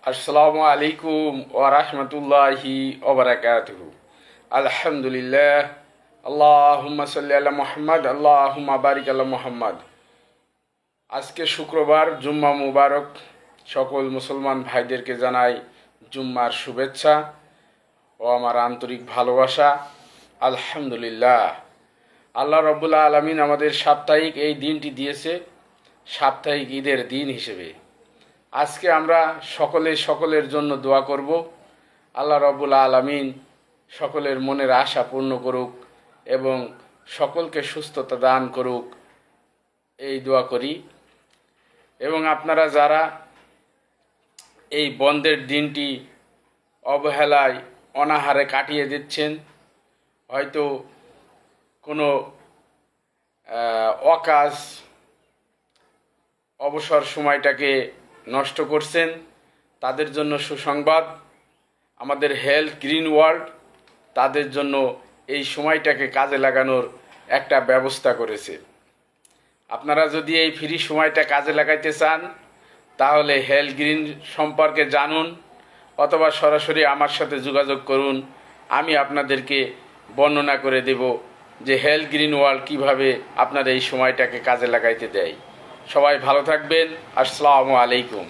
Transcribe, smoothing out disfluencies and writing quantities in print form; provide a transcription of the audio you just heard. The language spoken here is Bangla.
আসসালামু আলাইকুম ওয়া রাহমাতুল্লাহি ওয়া বারাকাতুহু। আলহামদুলিল্লাহ, আল্লাহুম্মা সাল্লি আলা মুহাম্মদ, আল্লাহুম্মা বারিক আলা মুহাম্মদ। আজকে শুক্রবার, জুম্মা মুবারক। সকল মুসলমান ভাইদেরকে জানাই জুম্মার শুভেচ্ছা ও আমার আন্তরিক ভালোবাসা। আলহামদুলিল্লাহ, আল্লাহ রাব্বুল আলামিন আমাদের সাপ্তাহিক এই দিনটি দিয়েছে সাপ্তাহিক ঈদের দিন হিসেবে। আজকে আমরা সকলের জন্য দোয়া করব। আল্লাহ রাব্বুল আলামিন সকলের মনের আশা পূর্ণ করুক এবং সকলকে সুস্থতা দান করুক, এই দোয়া করি। এবং আপনারা যারা এই বন্ধের দিনটি অবহেলায় অনাহারে কাটিয়ে দিচ্ছেন, হয়তো কোনো অকাজ অবসর সময়টাকে নষ্ট করছেন, তাদের জন্য সুসংবাদ। আমাদের হেলথ গ্রিন ওয়ার্ল্ড তাদের জন্য এই সময়টাকে কাজে লাগানোর একটা ব্যবস্থা করেছে। আপনারা যদি এই ফ্রি সময়টা কাজে লাগাইতে চান, তাহলে হেলথ গ্রিন সম্পর্কে জানুন অথবা সরাসরি আমার সাথে যোগাযোগ করুন। আমি আপনাদেরকে বর্ণনা করে দেব যে হেলথ গ্রিন ওয়ার্ল্ড কীভাবে আপনার এই সময়টাকে কাজে লাগাইতে দেয়। সবাই ভালো থাকবেন। আসসালামু আলাইকুম।